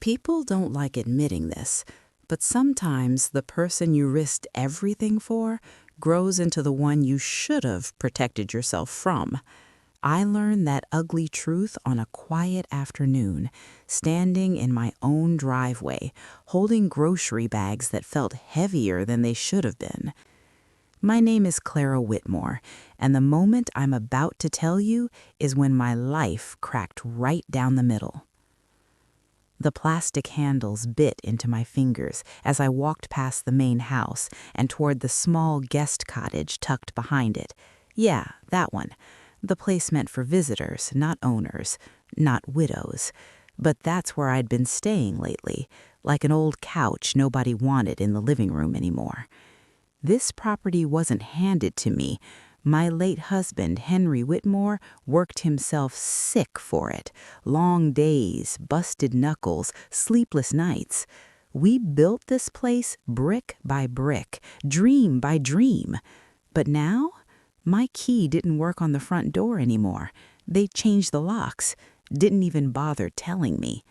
People don't like admitting this, but sometimes the person you risked everything for grows into the one you should have protected yourself from. I learned that ugly truth on a quiet afternoon, standing in my own driveway, holding grocery bags that felt heavier than they should have been. My name is Clara Whitmore, and the moment I'm about to tell you is when my life cracked right down the middle. The plastic handles bit into my fingers as I walked past the main house and toward the small guest cottage tucked behind it. Yeah, that one. The place meant for visitors, not owners, not widows. But that's where I'd been staying lately, like an old couch nobody wanted in the living room anymore. This property wasn't handed to me. My late husband, Henry Whitmore, worked himself sick for it. Long days, busted knuckles, sleepless nights. We built this place brick by brick, dream by dream. But now, my key didn't work on the front door anymore. They changed the locks, didn't even bother telling me.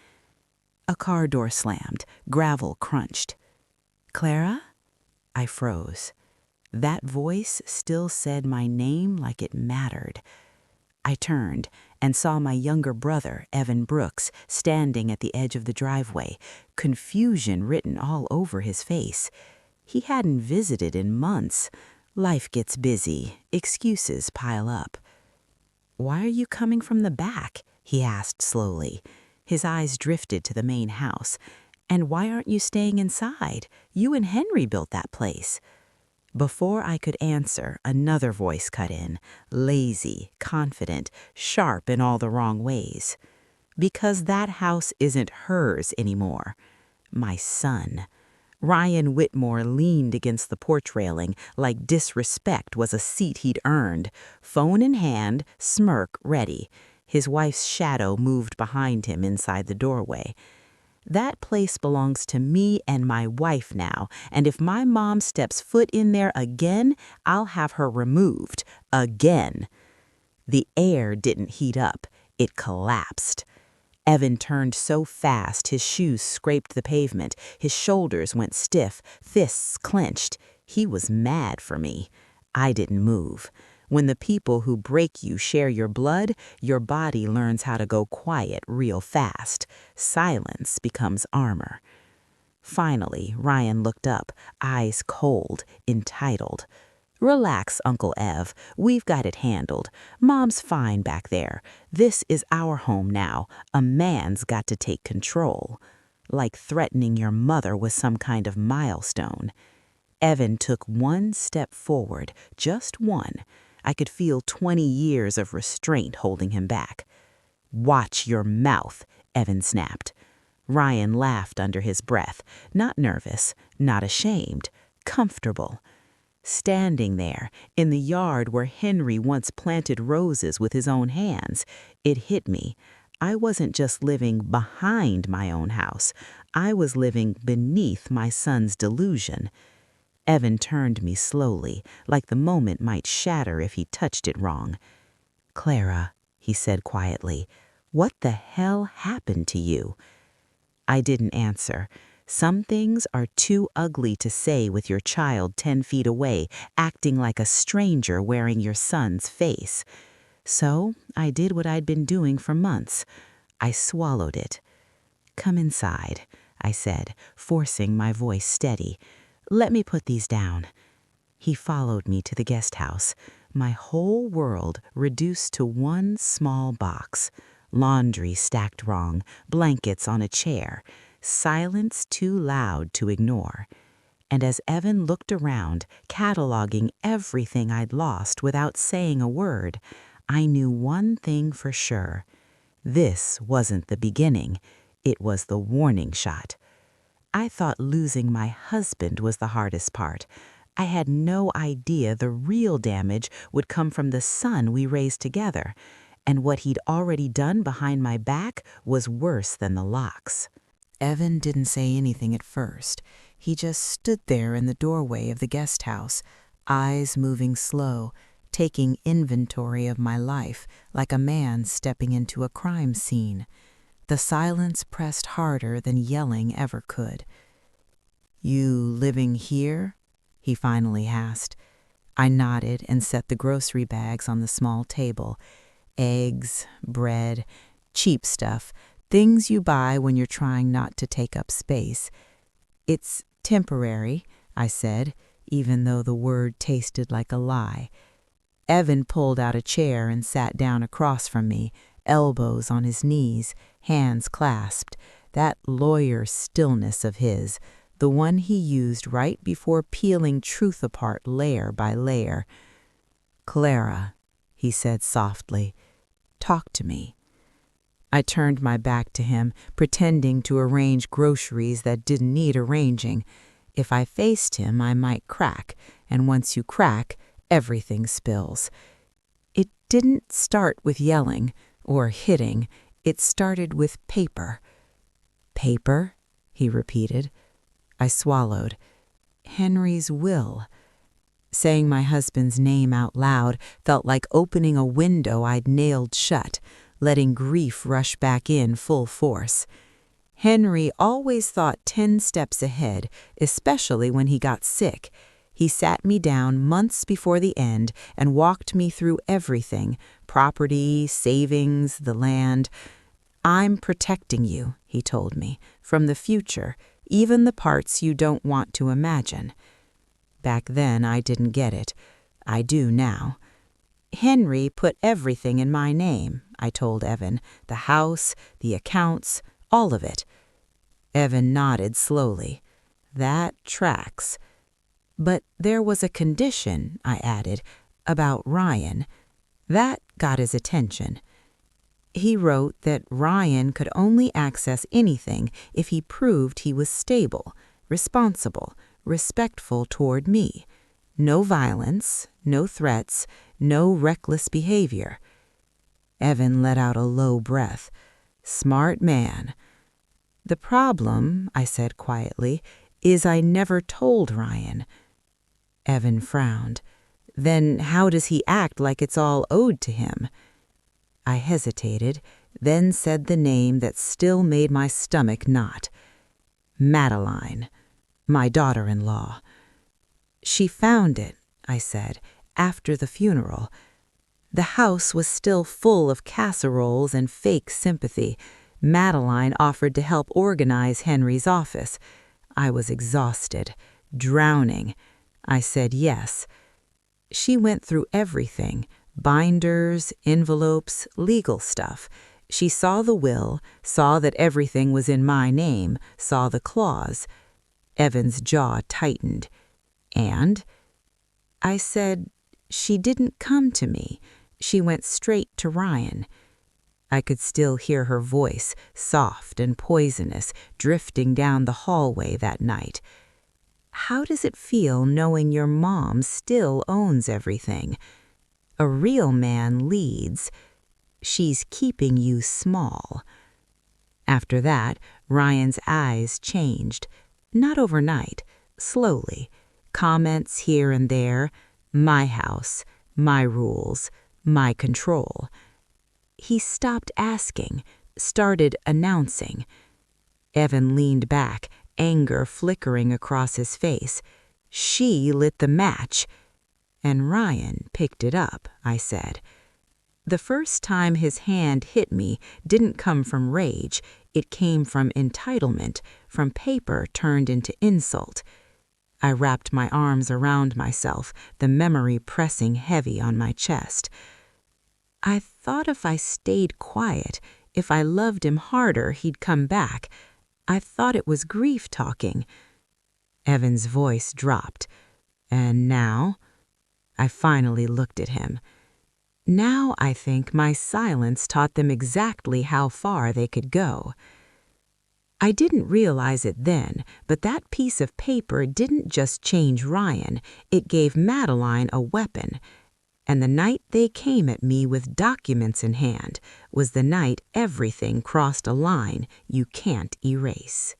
A car door slammed, gravel crunched. "Clara?" I froze. That voice still said my name like it mattered. I turned and saw my younger brother, Evan Brooks, standing at the edge of the driveway, confusion written all over his face. He hadn't visited in months. Life gets busy. Excuses pile up. "Why are you coming from the back?" he asked slowly. His eyes drifted to the main house. "And why aren't you staying inside? You and Henry built that place." Before I could answer, another voice cut in, lazy, confident, sharp in all the wrong ways. "Because that house isn't hers anymore. My son." Ryan Whitmore leaned against the porch railing like disrespect was a seat he'd earned, phone in hand, smirk ready. His wife's shadow moved behind him inside the doorway. "That place belongs to me and my wife now, and if my mom steps foot in there again, I'll have her removed. Again." The air didn't heat up. It collapsed. Evan turned so fast his shoes scraped the pavement. His shoulders went stiff, fists clenched. He was mad for me. I didn't move. When the people who break you share your blood, your body learns how to go quiet real fast. Silence becomes armor. Finally, Ryan looked up, eyes cold, entitled. "Relax, Uncle Ev. We've got it handled. Mom's fine back there. This is our home now. A man's got to take control." Like threatening your mother was some kind of milestone. Evan took one step forward, just one. I could feel 20 years of restraint holding him back. "Watch your mouth," Evan snapped. Ryan laughed under his breath, not nervous, not ashamed, comfortable. Standing there, in the yard where Henry once planted roses with his own hands, it hit me. I wasn't just living behind my own house. I was living beneath my son's delusion. Evan turned me slowly, like the moment might shatter if he touched it wrong. "Clara," he said quietly, "what the hell happened to you?" I didn't answer. Some things are too ugly to say with your child 10 feet away, acting like a stranger wearing your son's face. So I did what I'd been doing for months. I swallowed it. "Come inside," I said, forcing my voice steady. "Let me put these down." He followed me to the guest house, my whole world reduced to one small box. Laundry stacked wrong, blankets on a chair, silence too loud to ignore. And as Evan looked around, cataloging everything I'd lost without saying a word, I knew one thing for sure. This wasn't the beginning. It was the warning shot. I thought losing my husband was the hardest part. I had no idea the real damage would come from the son we raised together, and what he'd already done behind my back was worse than the locks. Evan didn't say anything at first. He just stood there in the doorway of the guest house, eyes moving slow, taking inventory of my life like a man stepping into a crime scene. The silence pressed harder than yelling ever could. "You living here?" he finally asked. I nodded and set the grocery bags on the small table. Eggs, bread, cheap stuff, things you buy when you're trying not to take up space. "It's temporary," I said, even though the word tasted like a lie. Evan pulled out a chair and sat down across from me, elbows on his knees, hands clasped, that lawyer stillness of his, the one he used right before peeling truth apart layer by layer. "Clara," he said softly, "talk to me." I turned my back to him, pretending to arrange groceries that didn't need arranging. If I faced him, I might crack, and once you crack, everything spills. It didn't start with yelling or hitting. It started with paper. "Paper?" he repeated. I swallowed. "Henry's will." Saying my husband's name out loud felt like opening a window I'd nailed shut, letting grief rush back in full force. Henry always thought 10 steps ahead, especially when he got sick. He sat me down months before the end and walked me through everything: property, savings, the land. "I'm protecting you," he told me, "from the future, even the parts you don't want to imagine." Back then, I didn't get it. I do now. "Henry put everything in my name," I told Evan. "The house, the accounts, all of it." Evan nodded slowly. "That tracks." "But there was a condition," I added, "about Ryan." That got his attention. He wrote that Ryan could only access anything if he proved he was stable, responsible, respectful toward me. No violence, no threats, no reckless behavior. Evan let out a low breath. "Smart man." "The problem," I said quietly, "is I never told Ryan." Evan frowned. "Then how does he act like it's all owed to him?" I hesitated, then said the name that still made my stomach knot. "Madeline, my daughter-in-law." "She found it," I said, "after the funeral. The house was still full of casseroles and fake sympathy. Madeline offered to help organize Henry's office. I was exhausted, drowning. I said yes. She went through everything: binders, envelopes, legal stuff. She saw the will, saw that everything was in my name, saw the clause." Evan's jaw tightened. "And?" I said, "She didn't come to me. She went straight to Ryan." I could still hear her voice, soft and poisonous, drifting down the hallway that night. "How does it feel knowing your mom still owns everything? A real man leads. She's keeping you small." After that, Ryan's eyes changed. Not overnight, slowly. Comments here and there. My house, my rules, my control. He stopped asking, started announcing. Evan leaned back, anger flickering across his face. "She lit the match." "And Ryan picked it up," I said. The first time his hand hit me didn't come from rage. It came from entitlement, from paper turned into insult. I wrapped my arms around myself, the memory pressing heavy on my chest. "I thought if I stayed quiet, if I loved him harder, he'd come back. I thought it was grief talking." Evan's voice dropped. "And now?" I finally looked at him. "Now I think my silence taught them exactly how far they could go." I didn't realize it then, but that piece of paper didn't just change Ryan, it gave Madeline a weapon. And the night they came at me with documents in hand was the night everything crossed a line you can't erase.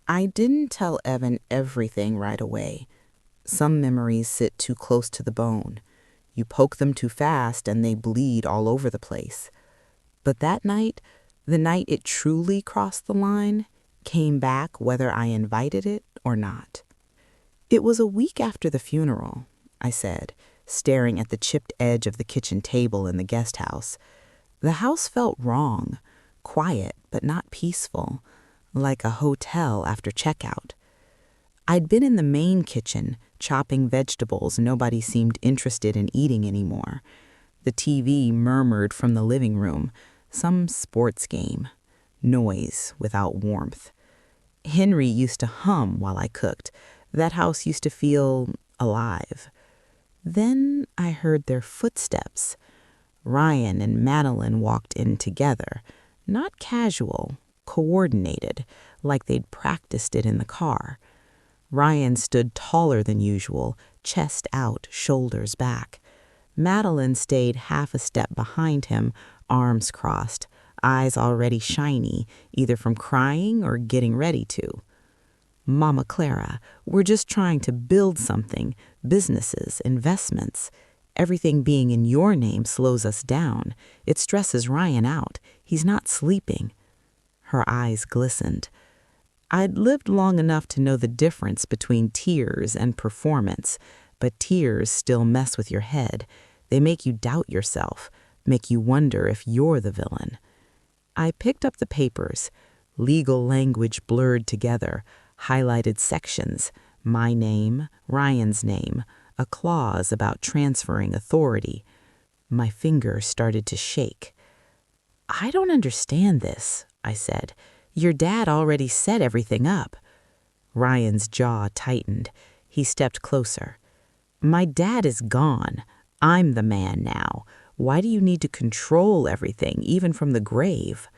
I didn't tell Evan everything right away. Some memories sit too close to the bone. You poke them too fast and they bleed all over the place. But that night, The night it truly crossed the line, came back whether I invited it or not. It was a week after the funeral, I said, staring at the chipped edge of the kitchen table in the guest house. The house felt wrong, quiet but not peaceful, like a hotel after checkout. I'd been in the main kitchen, chopping vegetables nobody seemed interested in eating anymore. The TV murmured from the living room, some sports game. Noise without warmth. Henry used to hum while I cooked. That house used to feel alive. Then I heard their footsteps. Ryan and Madeline walked in together, not casual, coordinated, like they'd practiced it in the car. Ryan stood taller than usual, chest out, shoulders back. Madeline stayed half a step behind him, arms crossed, eyes already shiny, either from crying or getting ready to. Mama Clara, we're just trying to build something, businesses, investments. Everything being in your name slows us down. It stresses Ryan out. He's not sleeping. Her eyes glistened. I'd lived long enough to know the difference between tears and performance, but tears still mess with your head. They make you doubt yourself, make you wonder if you're the villain. I picked up the papers, legal language blurred together, highlighted sections, my name, Ryan's name, a clause about transferring authority. My fingers started to shake. I don't understand this, I said. Your dad already set everything up. Ryan's jaw tightened. He stepped closer. My dad is gone. I'm the man now. Why do you need to control everything, even from the grave?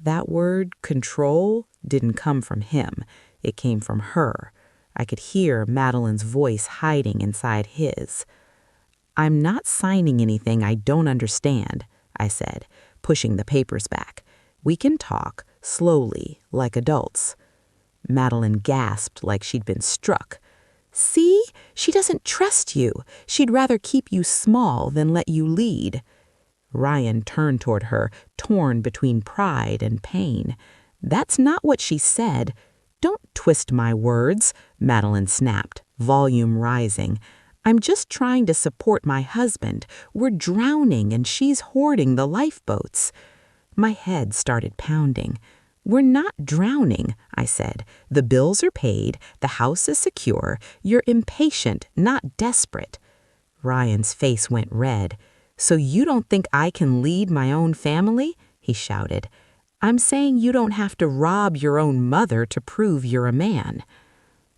That word, control, didn't come from him. It came from her. I could hear Madeline's voice hiding inside his. I'm not signing anything I don't understand, I said, pushing the papers back. We can talk, slowly, like adults. Madeline gasped like she'd been struck. See? She doesn't trust you. She'd rather keep you small than let you lead. Ryan turned toward her, torn between pride and pain. That's not what she said. Don't twist my words, Madeline snapped, volume rising. I'm just trying to support my husband. We're drowning and she's hoarding the lifeboats. My head started pounding. We're not drowning, I said. The bills are paid. The house is secure. You're impatient, not desperate. Ryan's face went red. So you don't think I can lead my own family? He shouted. I'm saying you don't have to rob your own mother to prove you're a man.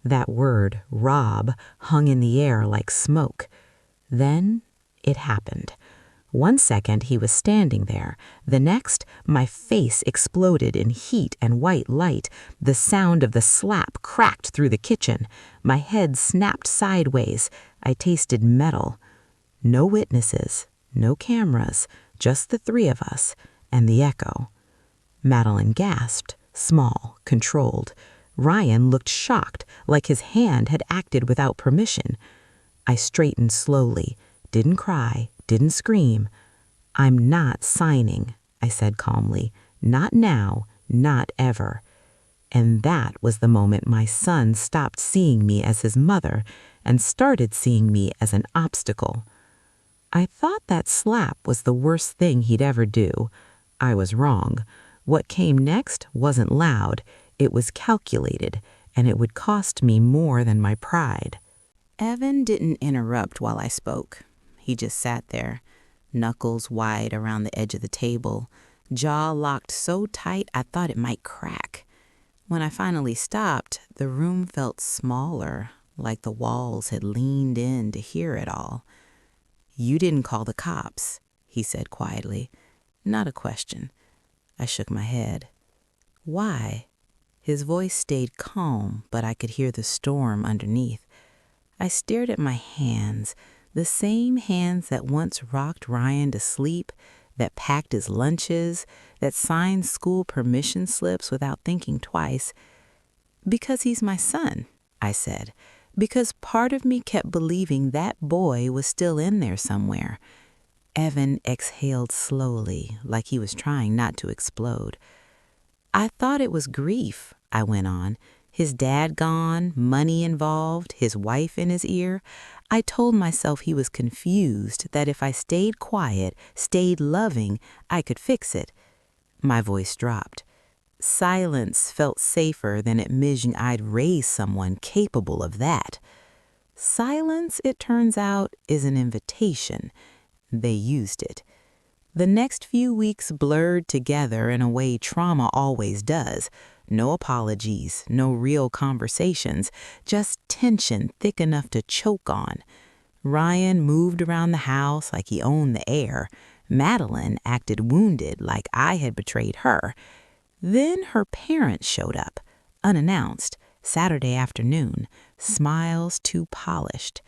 That word, rob, hung in the air like smoke. Then it happened. 1 second he was standing there. The next, my face exploded in heat and white light. The sound of the slap cracked through the kitchen. My head snapped sideways. I tasted metal. No witnesses, no cameras, just the three of us, and the echo. Madeline gasped, small, controlled. Ryan looked shocked, like his hand had acted without permission. I straightened slowly, didn't cry, didn't scream. I'm not signing, I said calmly. Not now, not ever. And that was the moment my son stopped seeing me as his mother and started seeing me as an obstacle. I thought that slap was the worst thing he'd ever do. I was wrong. What came next wasn't loud. It was calculated, and it would cost me more than my pride. Evan didn't interrupt while I spoke. He just sat there, knuckles wide around the edge of the table, jaw locked so tight I thought it might crack. When I finally stopped, the room felt smaller, like the walls had leaned in to hear it all. You didn't call the cops, he said quietly. Not a question. I shook my head. Why? His voice stayed calm, but I could hear the storm underneath. I stared at my hands, the same hands that once rocked Ryan to sleep, that packed his lunches, that signed school permission slips without thinking twice. Because he's my son, I said. Because part of me kept believing that boy was still in there somewhere. Evan exhaled slowly, like he was trying not to explode. I thought it was grief, I went on. His dad gone, money involved, his wife in his ear. I told myself he was confused, that if I stayed quiet, stayed loving, I could fix it. My voice dropped. Silence felt safer than admitting I'd raised someone capable of that. Silence, it turns out, is an invitation. They used it. The next few weeks blurred together in a way trauma always does. No apologies, no real conversations, just tension thick enough to choke on. Ryan moved around the house like he owned the air. Madeline acted wounded like I had betrayed her. Then her parents showed up, unannounced, Saturday afternoon, smiles too polished.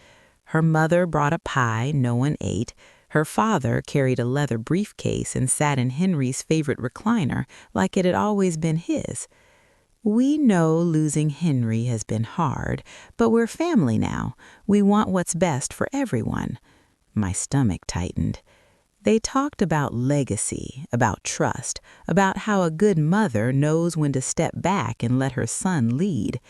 Her mother brought a pie no one ate. Her father carried a leather briefcase and sat in Henry's favorite recliner like it had always been his. We know losing Henry has been hard, but we're family now. We want what's best for everyone. My stomach tightened. They talked about legacy, about trust, about how a good mother knows when to step back and let her son lead.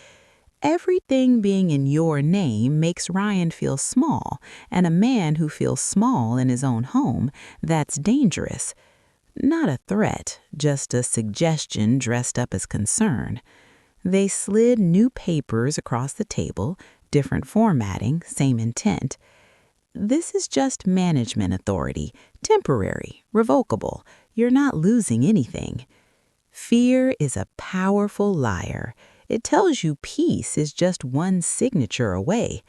Everything being in your name makes Ryan feel small, and a man who feels small in his own home, that's dangerous. Not a threat, just a suggestion dressed up as concern. They slid new papers across the table, different formatting, same intent. This is just management authority, temporary, revocable. You're not losing anything. Fear is a powerful liar. It tells you peace is just one signature away.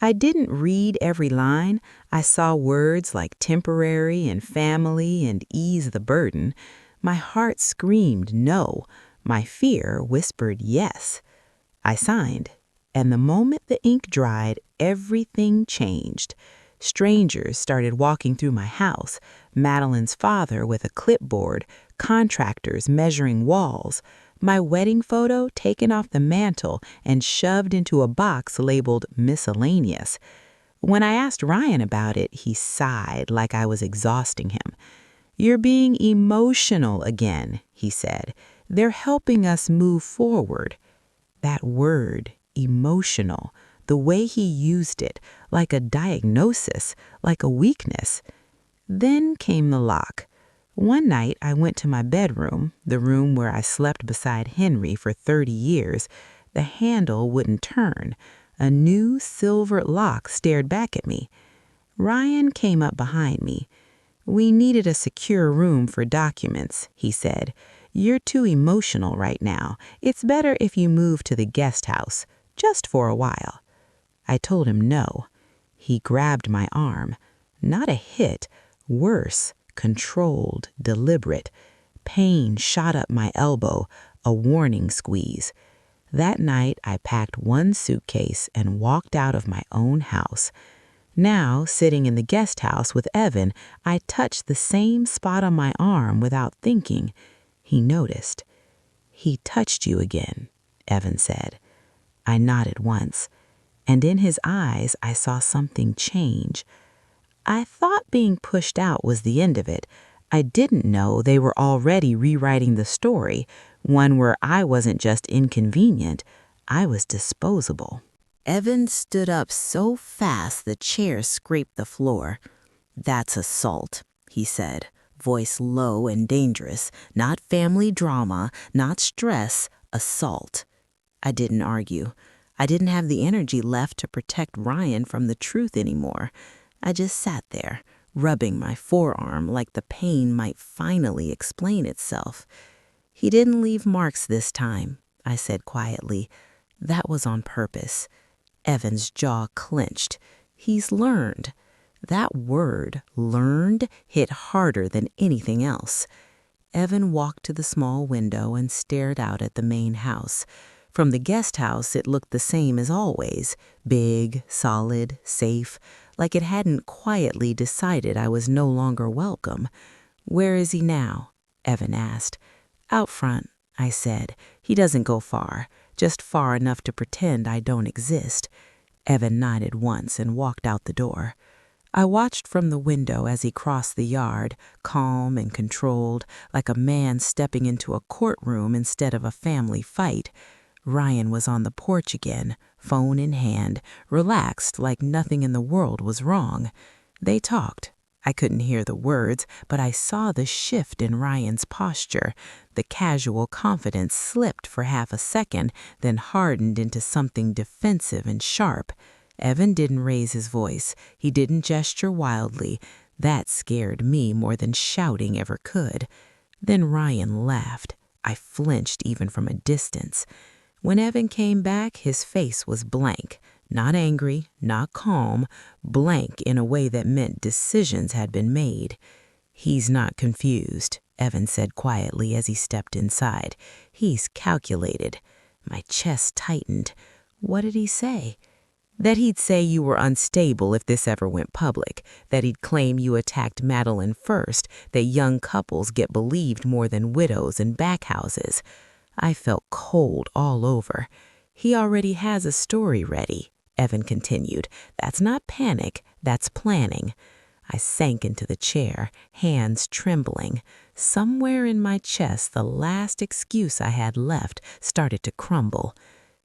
I didn't read every line. I saw words like temporary and family and ease the burden. My heart screamed no. My fear whispered yes. I signed, and the moment the ink dried, everything changed. Strangers started walking through my house, Madeline's father with a clipboard, contractors measuring walls, my wedding photo taken off the mantel and shoved into a box labeled miscellaneous. When I asked Ryan about it, he sighed like I was exhausting him. "You're being emotional again," he said. "They're helping us move forward." That word, emotional, the way he used it, like a diagnosis, like a weakness. Then came the lock. One night I went to my bedroom, the room where I slept beside Henry for 30 years. The handle wouldn't turn. A new silver lock stared back at me. Ryan came up behind me. "We needed a secure room for documents," he said. "You're too emotional right now. It's better if you move to the guest house, just for a while." I told him no. He grabbed my arm. Not a hit, worse, controlled, deliberate. Pain shot up my elbow, a warning squeeze. That night, I packed one suitcase and walked out of my own house. Now, sitting in the guest house with Evan, I touched the same spot on my arm without thinking. He noticed. "He touched you again," Evan said. I nodded once, and in his eyes I saw something change. I thought being pushed out was the end of it. I didn't know they were already rewriting the story, one where I wasn't just inconvenient, I was disposable. Evan stood up so fast the chair scraped the floor. "That's assault," he said, voice low and dangerous. "Not family drama, not stress, assault." I didn't argue. I didn't have the energy left to protect Ryan from the truth anymore. I just sat there, rubbing my forearm like the pain might finally explain itself. "He didn't leave marks this time," I said quietly. "That was on purpose." Evan's jaw clenched. "He's learned." That word, learned, hit harder than anything else. Evan walked to the small window and stared out at the main house. From the guest house, it looked the same as always, big, solid, safe, like it hadn't quietly decided I was no longer welcome. "Where is he now?" Evan asked. "Out front," I said. "He doesn't go far, just far enough to pretend I don't exist." Evan nodded once and walked out the door. I watched from the window as he crossed the yard, calm and controlled, like a man stepping into a courtroom instead of a family fight. Ryan was on the porch again, phone in hand, relaxed like nothing in the world was wrong. They talked. I couldn't hear the words, but I saw the shift in Ryan's posture. The casual confidence slipped for half a second, then hardened into something defensive and sharp. Evan didn't raise his voice. He didn't gesture wildly. That scared me more than shouting ever could. Then Ryan laughed. I flinched even from a distance. When Evan came back, his face was blank. Not angry, not calm, blank in a way that meant decisions had been made. "He's not confused," Evan said quietly as he stepped inside. "He's calculated." My chest tightened. What did he say? That he'd say you were unstable if this ever went public, that he'd claim you attacked Madeline first, that young couples get believed more than widows and backhouses. I felt cold all over. "He already has a story ready," Evan continued. "That's not panic, that's planning." I sank into the chair, hands trembling. Somewhere in my chest, the last excuse I had left started to crumble.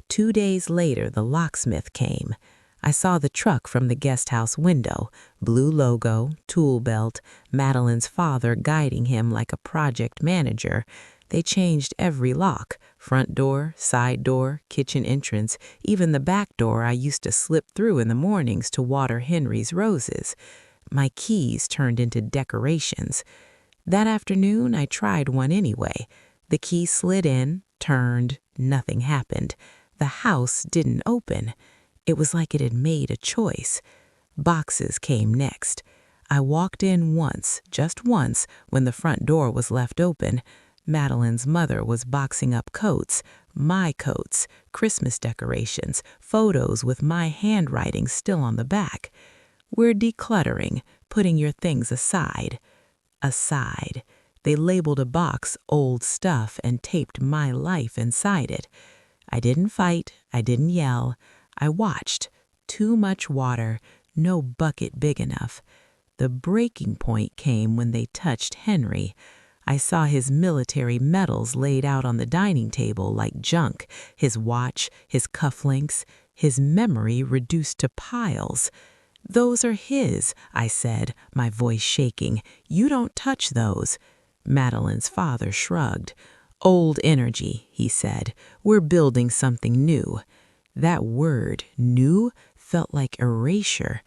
2 days later, the locksmith came. I saw the truck from the guest house window, blue logo, tool belt, Madeline's father guiding him like a project manager. They changed every lock, front door, side door, kitchen entrance, even the back door I used to slip through in the mornings to water Henry's roses. My keys turned into decorations. That afternoon, I tried one anyway. The key slid in, turned, nothing happened. The house didn't open. It was like it had made a choice. Boxes came next. I walked in once, just once, when the front door was left open. Madeline's mother was boxing up coats, my coats, Christmas decorations, photos with my handwriting still on the back. "We're decluttering, putting your things aside." Aside. They labeled a box "old stuff" and taped my life inside it. I didn't fight, I didn't yell. I watched. Too much water, no bucket big enough. The breaking point came when they touched Henry. I saw his military medals laid out on the dining table like junk, his watch, his cufflinks, his memory reduced to piles. "Those are his," I said, my voice shaking. "You don't touch those." Madeline's father shrugged. "Old energy," he said. "We're building something new." That word, new, felt like erasure.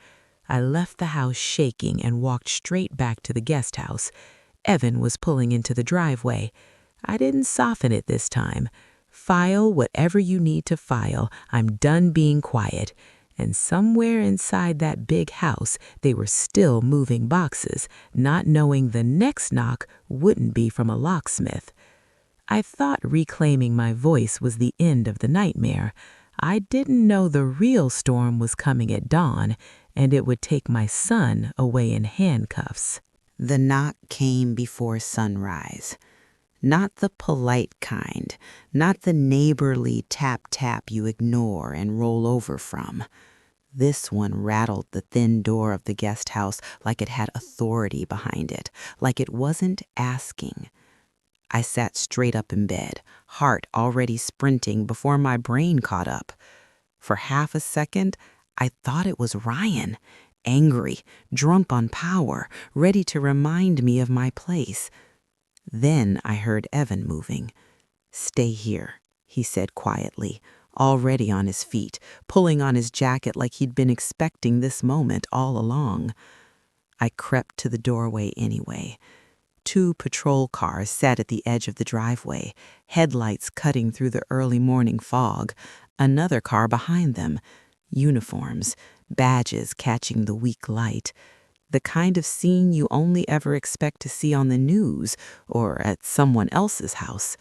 I left the house shaking and walked straight back to the guest house. Evan was pulling into the driveway. I didn't soften it this time. "File whatever you need to file. I'm done being quiet." And somewhere inside that big house, they were still moving boxes, not knowing the next knock wouldn't be from a locksmith. I thought reclaiming my voice was the end of the nightmare. I didn't know the real storm was coming at dawn, and it would take my son away in handcuffs. The knock came before sunrise. Not the polite kind, not the neighborly tap-tap you ignore and roll over from. This one rattled the thin door of the guest house like it had authority behind it, like it wasn't asking. I sat straight up in bed, heart already sprinting before my brain caught up. For half a second, I thought it was Ryan, angry, drunk on power, ready to remind me of my place. Then I heard Evan moving. "Stay here," he said quietly, already on his feet, pulling on his jacket like he'd been expecting this moment all along. I crept to the doorway anyway. 2 patrol cars sat at the edge of the driveway, headlights cutting through the early morning fog, another car behind them, uniforms, badges catching the weak light. The kind of scene you only ever expect to see on the news or at someone else's house.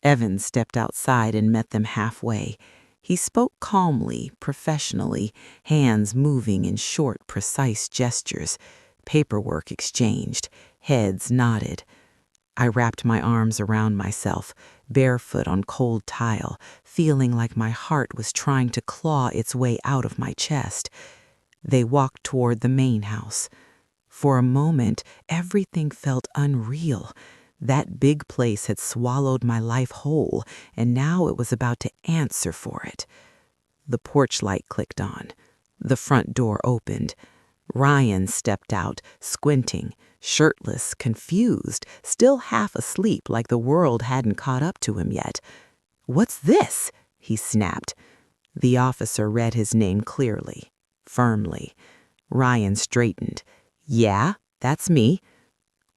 Evan stepped outside and met them halfway. He spoke calmly, professionally, hands moving in short, precise gestures. Paperwork exchanged, heads nodded. I wrapped my arms around myself, barefoot on cold tile, feeling like my heart was trying to claw its way out of my chest. They walked toward the main house. For a moment, everything felt unreal. That big place had swallowed my life whole, and now it was about to answer for it. The porch light clicked on. The front door opened. Ryan stepped out, squinting, shirtless, confused, still half asleep like the world hadn't caught up to him yet. "What's this?" he snapped. The officer read his name clearly, firmly. Ryan straightened. "Yeah, that's me."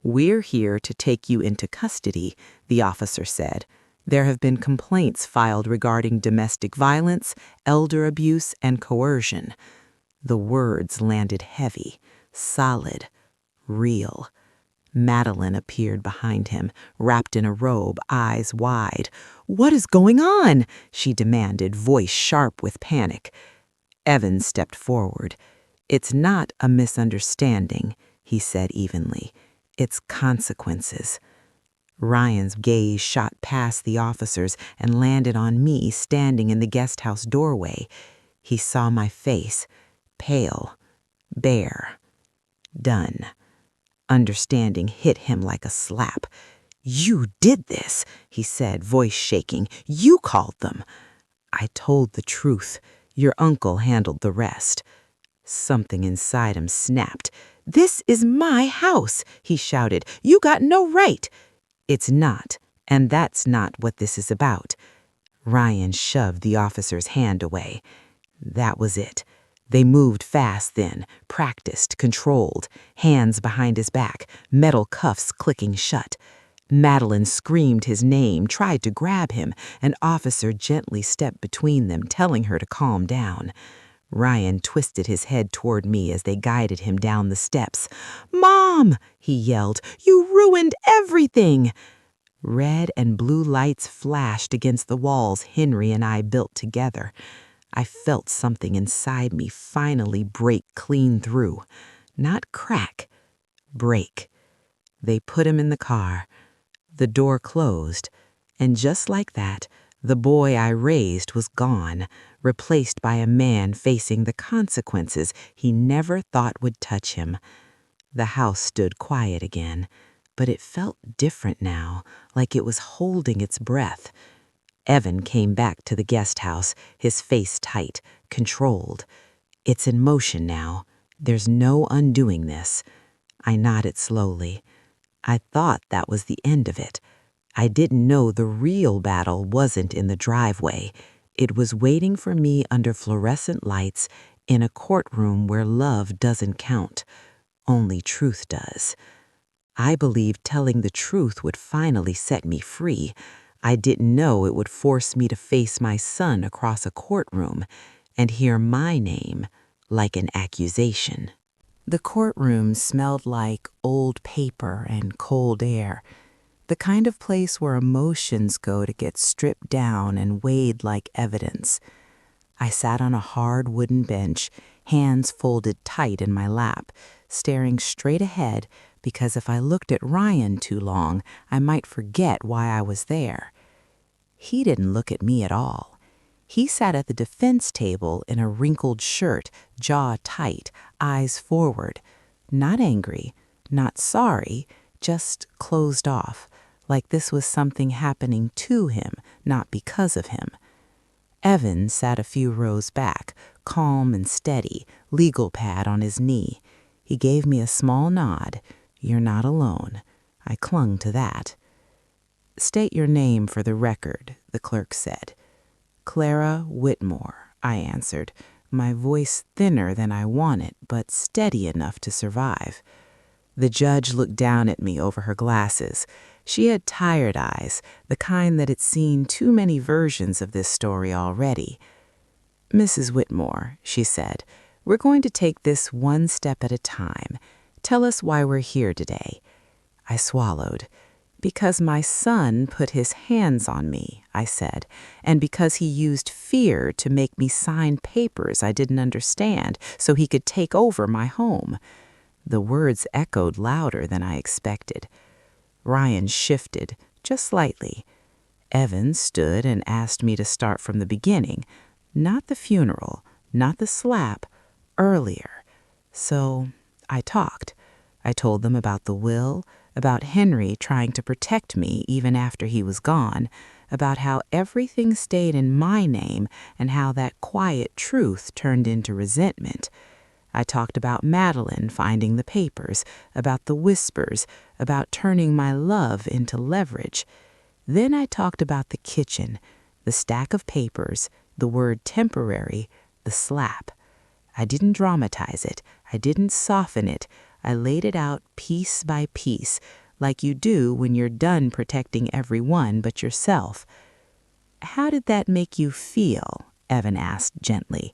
"We're here to take you into custody," the officer said. "There have been complaints filed regarding domestic violence, elder abuse, and coercion." The words landed heavy, solid, real. Madeline appeared behind him, wrapped in a robe, eyes wide. "What is going on?" she demanded, voice sharp with panic. Evan stepped forward. "It's not a misunderstanding," he said evenly. "It's consequences." Ryan's gaze shot past the officers and landed on me standing in the guest house doorway. He saw my face, pale, bare, done. Understanding hit him like a slap. "You did this," he said, voice shaking. "You called them." "I told the truth. Your uncle handled the rest." Something inside him snapped. "This is my house," he shouted. "You got no right." "It's not, and that's not what this is about." Ryan shoved the officer's hand away. That was it. They moved fast then, practiced, controlled, hands behind his back, metal cuffs clicking shut. Madeline screamed his name, tried to grab him. An officer gently stepped between them, telling her to calm down. Ryan twisted his head toward me as they guided him down the steps. "Mom!" he yelled. "You ruined everything!" Red and blue lights flashed against the walls Henry and I built together. I felt something inside me finally break clean through. Not crack, break. They put him in the car. The door closed, and just like that, the boy I raised was gone, replaced by a man facing the consequences he never thought would touch him. The house stood quiet again, but it felt different now, like it was holding its breath. Evan came back to the guest house, his face tight, controlled. "It's in motion now. There's no undoing this." I nodded slowly. I thought that was the end of it. I didn't know the real battle wasn't in the driveway. It was waiting for me under fluorescent lights in a courtroom where love doesn't count. Only truth does. I believed telling the truth would finally set me free. I didn't know it would force me to face my son across a courtroom and hear my name like an accusation. The courtroom smelled like old paper and cold air, the kind of place where emotions go to get stripped down and weighed like evidence. I sat on a hard wooden bench, hands folded tight in my lap, staring straight ahead because if I looked at Ryan too long, I might forget why I was there. He didn't look at me at all. He sat at the defense table in a wrinkled shirt, jaw tight, eyes forward. Not angry, not sorry, just closed off, like this was something happening to him, not because of him. Evan sat a few rows back, calm and steady, legal pad on his knee. He gave me a small nod. "You're not alone." I clung to that. "State your name for the record," the clerk said. "Clara Whitmore," I answered, my voice thinner than I wanted, but steady enough to survive. The judge looked down at me over her glasses. She had tired eyes, the kind that had seen too many versions of this story already. "Mrs. Whitmore," she said, "we're going to take this one step at a time. Tell us why we're here today." I swallowed. "Because my son put his hands on me," I said, "and because he used fear to make me sign papers I didn't understand so he could take over my home." The words echoed louder than I expected. Ryan shifted, just slightly. Evan stood and asked me to start from the beginning. Not the funeral, not the slap, earlier. So I talked. I told them about the will, about Henry trying to protect me even after he was gone, about how everything stayed in my name and how that quiet truth turned into resentment. I talked about Madeline finding the papers, about the whispers, about turning my love into leverage. Then I talked about the kitchen, the stack of papers, the word temporary, the slap. I didn't dramatize it. I didn't soften it. I laid it out piece by piece, like you do when you're done protecting everyone but yourself. "How did that make you feel?" Evan asked gently.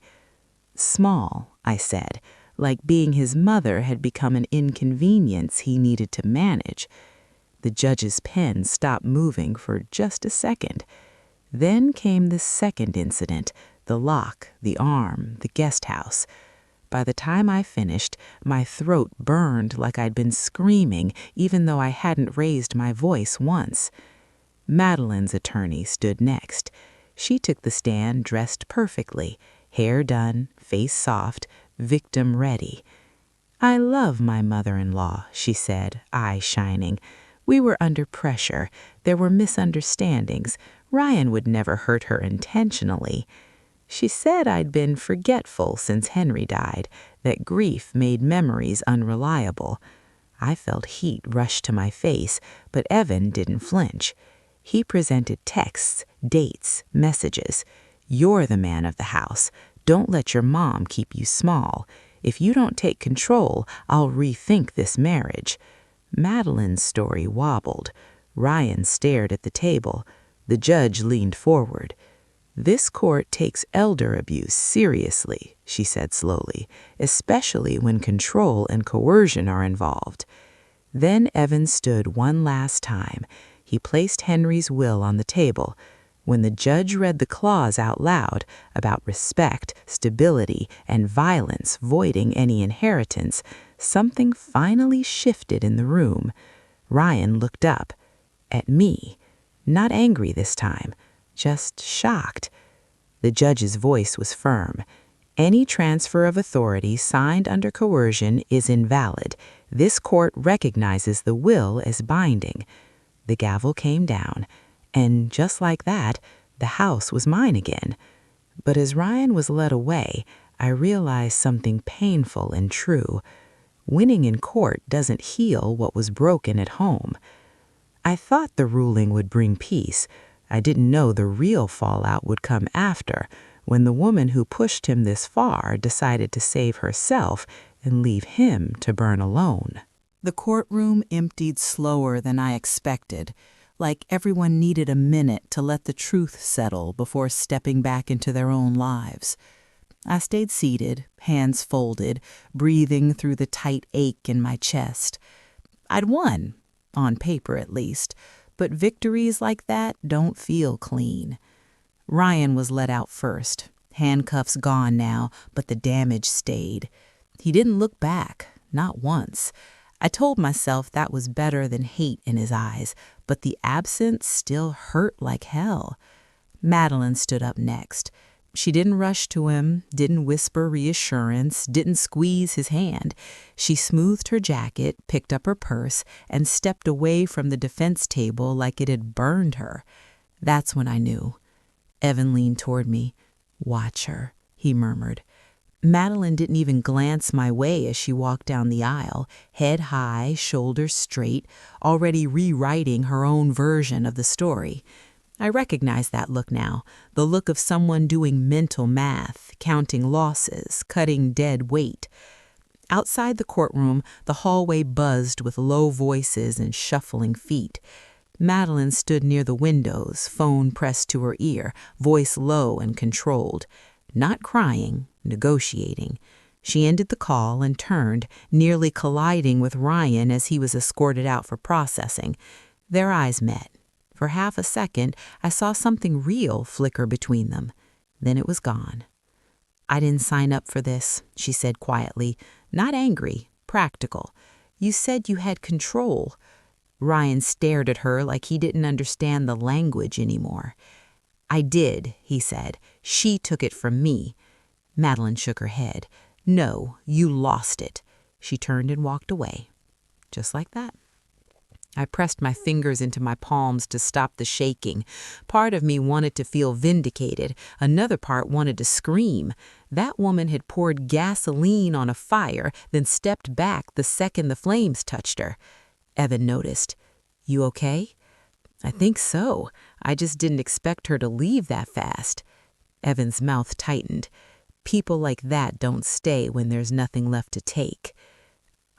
"Small," I said, like being his mother had become an inconvenience he needed to manage. The judge's pen stopped moving for just a second. Then came the second incident, the lock, the arm, the guest house. By the time I finished, my throat burned like I'd been screaming, even though I hadn't raised my voice once. Madeline's attorney stood next. She took the stand dressed perfectly, hair done, face soft, victim ready. "I love my mother-in-law," she said, eyes shining. "We were under pressure. There were misunderstandings. Ryan would never hurt her intentionally. She said I'd been forgetful since Henry died, that grief made memories unreliable." I felt heat rush to my face, but Evan didn't flinch. He presented texts, dates, messages. "You're the man of the house. Don't let your mom keep you small. If you don't take control, I'll rethink this marriage." Madeline's story wobbled. Ryan stared at the table. The judge leaned forward. "This court takes elder abuse seriously," she said slowly, "especially when control and coercion are involved." Then Evan stood one last time. He placed Henry's will on the table. When the judge read the clause out loud about respect, stability, and violence voiding any inheritance, something finally shifted in the room. Ryan looked up at me, not angry this time, just shocked. The judge's voice was firm. "Any transfer of authority signed under coercion is invalid. This court recognizes the will as binding." The gavel came down, and just like that, the house was mine again. But as Ryan was led away, I realized something painful and true. Winning in court doesn't heal what was broken at home. I thought the ruling would bring peace. I didn't know the real fallout would come after, when the woman who pushed him this far decided to save herself and leave him to burn alone. The courtroom emptied slower than I expected, like everyone needed a minute to let the truth settle before stepping back into their own lives. I stayed seated, hands folded, breathing through the tight ache in my chest. I'd won, on paper at least, but victories like that don't feel clean. Ryan was let out first, handcuffs gone now, but the damage stayed. He didn't look back, not once. I told myself that was better than hate in his eyes, but the absence still hurt like hell. Madeline stood up next. She didn't rush to him, didn't whisper reassurance, didn't squeeze his hand. She smoothed her jacket, picked up her purse, and stepped away from the defense table like it had burned her. That's when I knew. Evan leaned toward me. "Watch her," he murmured. Madeline didn't even glance my way as she walked down the aisle, head high, shoulders straight, already rewriting her own version of the story. I recognized that look now, the look of someone doing mental math, counting losses, cutting dead weight. Outside the courtroom, the hallway buzzed with low voices and shuffling feet. Madeline stood near the windows, phone pressed to her ear, voice low and controlled. Not crying, negotiating. She ended the call and turned, nearly colliding with Ryan as he was escorted out for processing. Their eyes met. For half a second, I saw something real flicker between them. Then it was gone. "I didn't sign up for this," she said quietly, not angry, practical. "You said you had control." Ryan stared at her like he didn't understand the language anymore. "I did," he said. "She took it from me." Madeline shook her head. No, you lost it." She turned and walked away. Just like that. I pressed my fingers into my palms to stop the shaking. Part of me wanted to feel vindicated. Another part wanted to scream. That woman had poured gasoline on a fire, then stepped back the second the flames touched her. Evan noticed. "You okay?" "I think so. I just didn't expect her to leave that fast." Evan's mouth tightened. People like that don't stay when there's nothing left to take.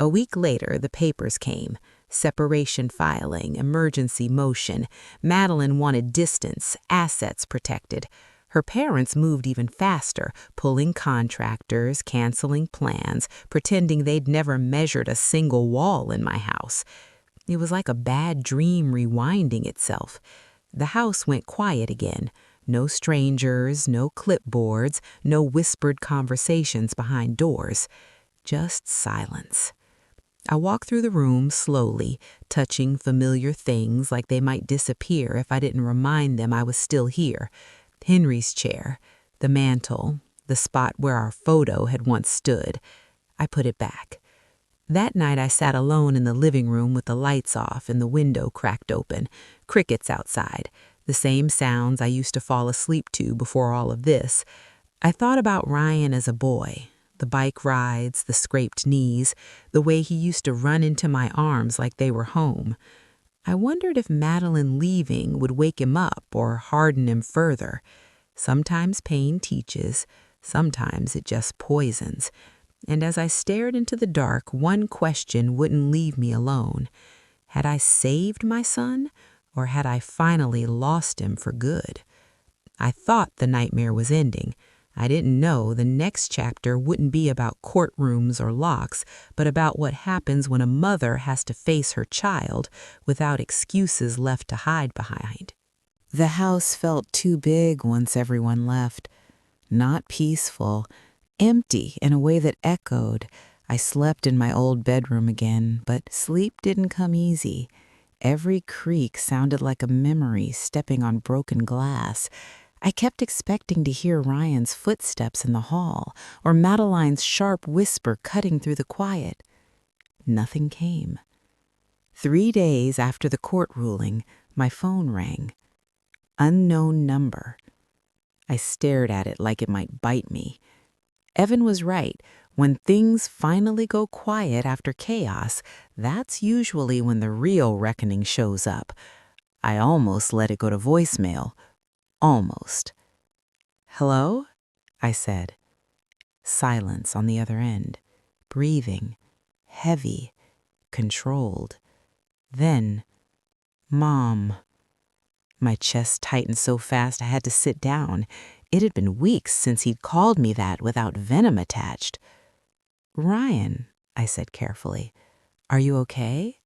A week later, the papers came. Separation filing, emergency motion. Madeline wanted distance, assets protected. Her parents moved even faster, pulling contractors, canceling plans, pretending they'd never measured a single wall in my house. It was like a bad dream rewinding itself. The house went quiet again. No strangers, no clipboards, no whispered conversations behind doors. Just silence. I walked through the room slowly, touching familiar things like they might disappear if I didn't remind them I was still here. Henry's chair, the mantel, the spot where our photo had once stood. I put it back. That night I sat alone in the living room with the lights off and the window cracked open. Crickets outside, the same sounds I used to fall asleep to before all of this. I thought about Ryan as a boy. The bike rides, the scraped knees, the way he used to run into my arms like they were home. I wondered if Madeline leaving would wake him up or harden him further. Sometimes pain teaches, sometimes it just poisons. And as I stared into the dark, one question wouldn't leave me alone. Had I saved my son, or had I finally lost him for good? I thought the nightmare was ending. I didn't know the next chapter wouldn't be about courtrooms or locks, but about what happens when a mother has to face her child without excuses left to hide behind. The house felt too big once everyone left. Not peaceful, empty in a way that echoed. I slept in my old bedroom again, but sleep didn't come easy. Every creak sounded like a memory stepping on broken glass. I kept expecting to hear Ryan's footsteps in the hall or Madeline's sharp whisper cutting through the quiet. Nothing came. 3 days after the court ruling, my phone rang. Unknown number. I stared at it like it might bite me. Evan was right. When things finally go quiet after chaos, that's usually when the real reckoning shows up. I almost let it go to voicemail. Almost. "Hello?" I said. Silence on the other end. Breathing. Heavy. Controlled. Then, "Mom." My chest tightened so fast I had to sit down. It had been weeks since he'd called me that without venom attached. "Ryan," I said carefully, "are you okay?"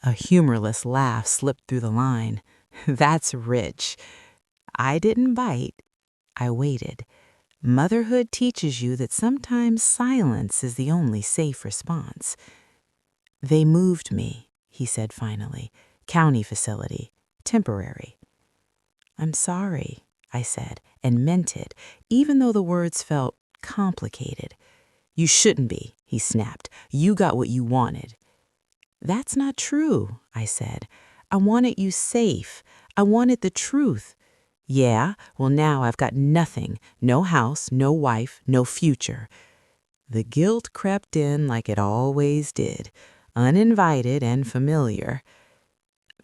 A humorless laugh slipped through the line. "That's rich." I didn't bite. I waited. Motherhood teaches you that sometimes silence is the only safe response. "They moved me," he said finally. "County facility. Temporary." "I'm sorry," I said, and meant it, even though the words felt complicated. "You shouldn't be," he snapped. "You got what you wanted." "That's not true," I said. "I wanted you safe. I wanted the truth." "Yeah, well now I've got nothing. No house, no wife, no future." The guilt crept in like it always did, uninvited and familiar.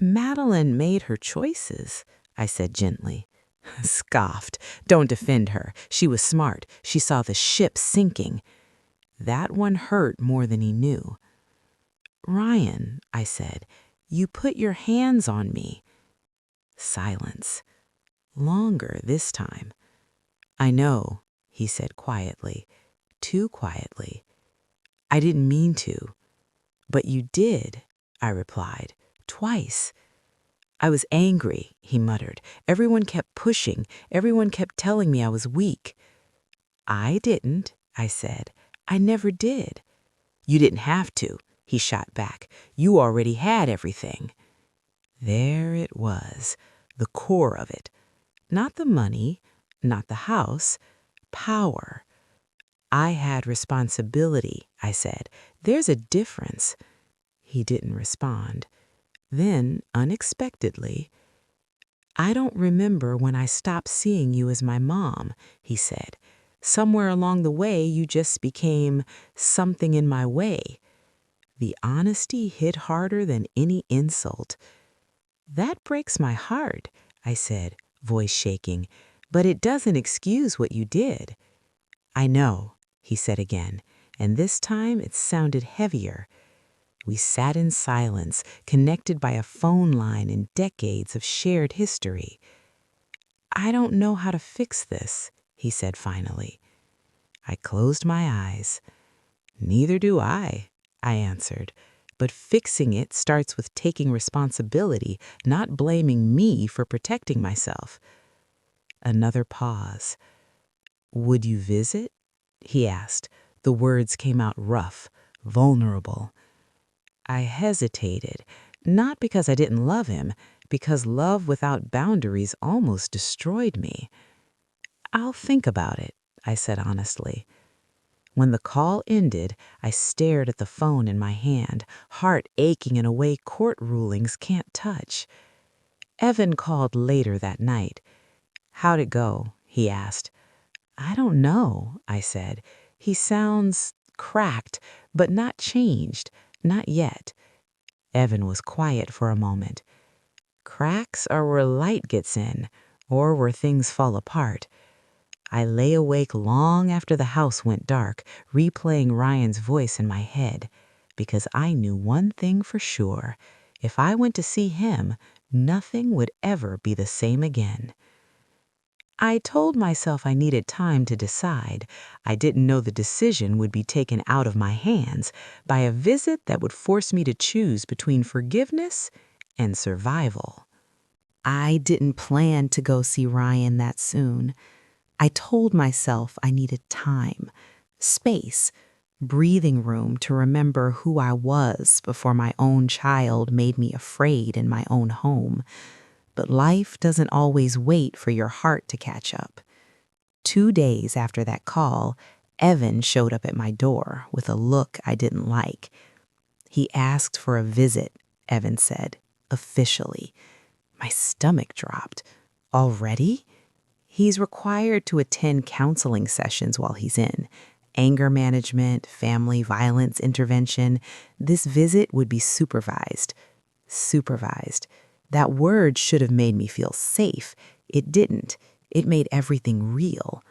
"Madeline made her choices," I said gently. Scoffed. "Don't defend her. She was smart. She saw the ship sinking." That one hurt more than he knew. "Ryan," I said, "you put your hands on me." Silence. Longer this time. "I know," he said quietly, too quietly. "I didn't mean to." "But you did," I replied, "twice." "I was angry," he muttered. "Everyone kept pushing. Everyone kept telling me I was weak." "I didn't," I said. "I never did." "You didn't have to," he shot back. "You already had everything." There it was, the core of it. Not the money, not the house, power. I had responsibility, I said. There's a difference. He didn't respond. Then, unexpectedly, I don't remember when I stopped seeing you as my mom, he said. Somewhere along the way, you just became something in my way. The honesty hit harder than any insult. That breaks my heart, I said, voice shaking, but it doesn't excuse what you did. I know, he said again, and this time it sounded heavier. We sat in silence, connected by a phone line and decades of shared history. I don't know how to fix this, he said finally. I closed my eyes. Neither do I answered. But fixing it starts with taking responsibility, not blaming me for protecting myself. Another pause. Would you visit? He asked. The words came out rough, vulnerable. I hesitated, not because I didn't love him, because love without boundaries almost destroyed me. I'll think about it, I said honestly. When the call ended, I stared at the phone in my hand, heart aching in a way court rulings can't touch. Evan called later that night. How'd it go? He asked. I don't know, I said. He sounds cracked, but not changed, not yet. Evan was quiet for a moment. Cracks are where light gets in, or where things fall apart. I lay awake long after the house went dark, replaying Ryan's voice in my head, because I knew one thing for sure. If I went to see him, nothing would ever be the same again. I told myself I needed time to decide. I didn't know the decision would be taken out of my hands by a visit that would force me to choose between forgiveness and survival. I didn't plan to go see Ryan that soon. I told myself I needed time, space, breathing room to remember who I was before my own child made me afraid in my own home. But life doesn't always wait for your heart to catch up. 2 days after that call, Evan showed up at my door with a look I didn't like. He asked for a visit, Evan said, officially. My stomach dropped. Already? He's required to attend counseling sessions while he's in. Anger management, family violence intervention. This visit would be supervised. Supervised. That word should have made me feel safe. It didn't. It made everything real.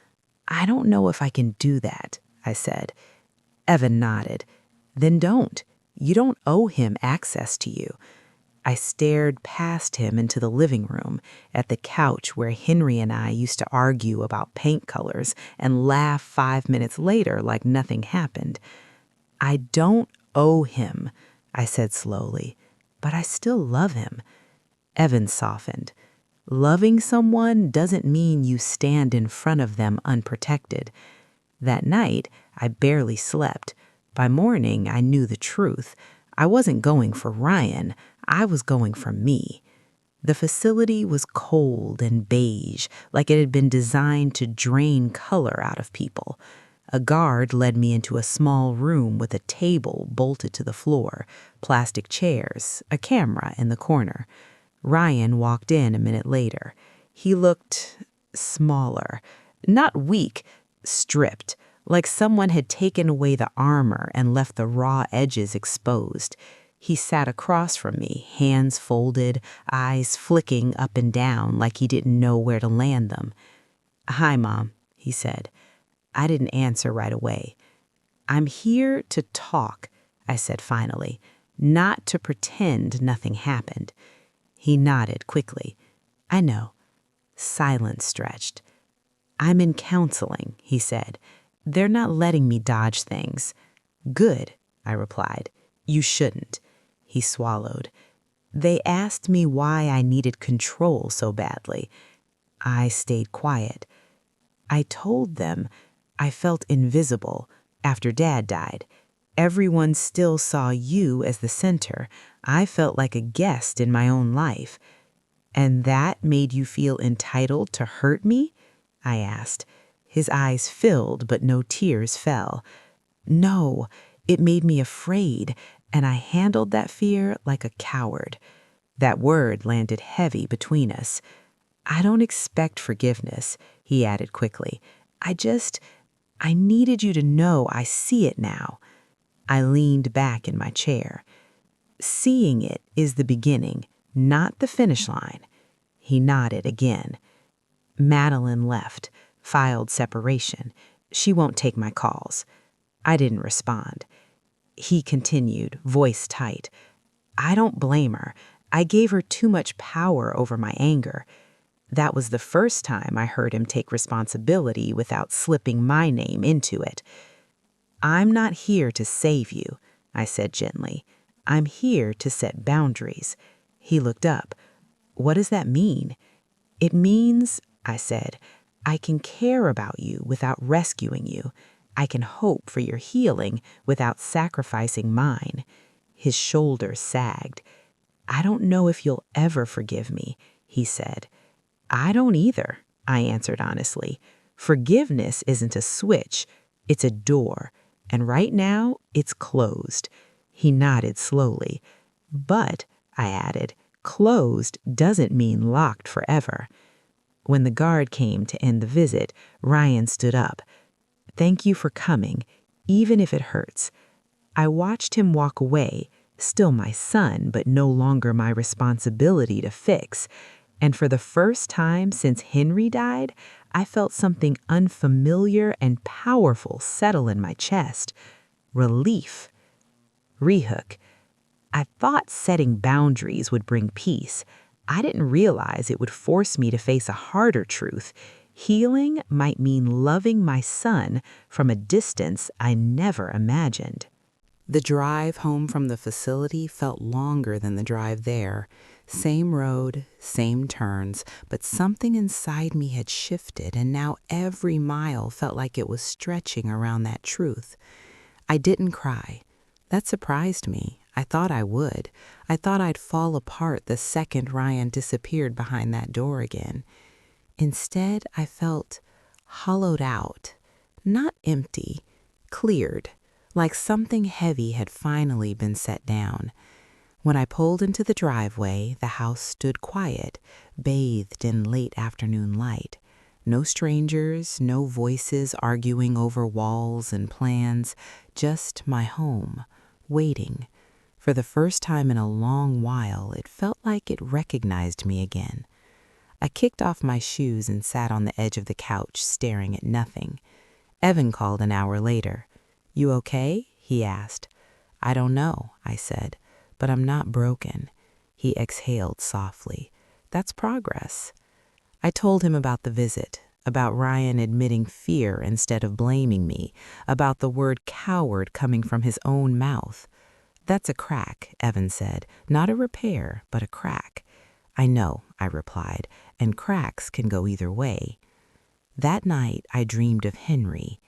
I don't know if I can do that, I said. Evan nodded. Then don't. You don't owe him access to you. I stared past him into the living room, at the couch where Henry and I used to argue about paint colors and laugh 5 minutes later like nothing happened. I don't owe him, I said slowly, but I still love him. Evan softened. Loving someone doesn't mean you stand in front of them unprotected. That night, I barely slept. By morning, I knew the truth. I wasn't going for Ryan. I was going for me. The facility was cold and beige, like it had been designed to drain color out of people. A guard led me into a small room with a table bolted to the floor, plastic chairs, a camera in the corner. Ryan walked in a minute later. He looked smaller, not weak, stripped, like someone had taken away the armor and left the raw edges exposed. He sat across from me, hands folded, eyes flicking up and down like he didn't know where to land them. "Hi, Mom," he said. I didn't answer right away. "I'm here to talk," I said finally, "not to pretend nothing happened." He nodded quickly. "I know." Silence stretched. "I'm in counseling," he said. "They're not letting me dodge things." "Good," I replied. "You shouldn't." He swallowed. "They asked me why I needed control so badly." I stayed quiet. "I told them I felt invisible after Dad died. Everyone still saw you as the center. I felt like a guest in my own life." "And that made you feel entitled to hurt me?" I asked. His eyes filled, but no tears fell. No, it made me afraid, and I handled that fear like a coward. That word landed heavy between us. I don't expect forgiveness, he added quickly. I needed you to know I see it now. I leaned back in my chair. Seeing it is the beginning, not the finish line. He nodded again. Madeline left, filed separation. She won't take my calls. I didn't respond. He continued, voice tight. I don't blame her. I gave her too much power over my anger. That was the first time I heard him take responsibility without slipping my name into it. I'm not here to save you, I said gently. I'm here to set boundaries. He looked up. What does that mean? It means, I said, I can care about you without rescuing you. I can hope for your healing without sacrificing mine. His shoulders sagged. I don't know if you'll ever forgive me, he said. I don't either, I answered honestly. Forgiveness isn't a switch, it's a door, and right now it's closed. He nodded slowly. But, I added, closed doesn't mean locked forever. When the guard came to end the visit, Ryan stood up. Thank you for coming, even if it hurts. I watched him walk away, still my son, but no longer my responsibility to fix. And for the first time since Henry died, I felt something unfamiliar and powerful settle in my chest. Relief. Rehook. I thought setting boundaries would bring peace. I didn't realize it would force me to face a harder truth. Healing might mean loving my son from a distance I never imagined. The drive home from the facility felt longer than the drive there. Same road, same turns, but something inside me had shifted, and now every mile felt like it was stretching around that truth. I didn't cry. That surprised me. I thought I would. I thought I'd fall apart the second Ryan disappeared behind that door again. Instead, I felt hollowed out, not empty, cleared, like something heavy had finally been set down. When I pulled into the driveway, the house stood quiet, bathed in late afternoon light. No strangers, no voices arguing over walls and plans, just my home, waiting. For the first time in a long while, it felt like it recognized me again. I kicked off my shoes and sat on the edge of the couch, staring at nothing. Evan called an hour later. You okay? He asked. I don't know, I said, but I'm not broken. He exhaled softly. That's progress. I told him about the visit, about Ryan admitting fear instead of blaming me, about the word coward coming from his own mouth. That's a crack, Evan said. Not a repair, but a crack. I know, I replied, and cracks can go either way. That night, I dreamed of Henry.